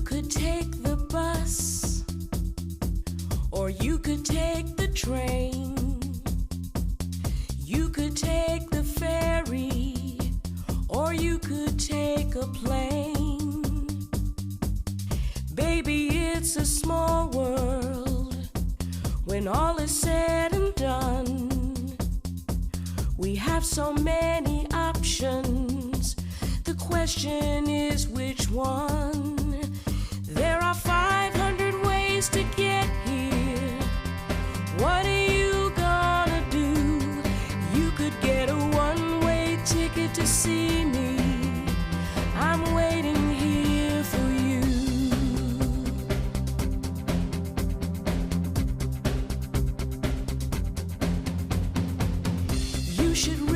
You could take the bus, or you could take the train. You could take the ferry, or you could take a plane. Baby, it's a small world when all is said and done. We have so many options. The question is which one? There are 500 ways to get here. What are you gonna do? You could get a one-way ticket to see me. I'm waiting here for you. You should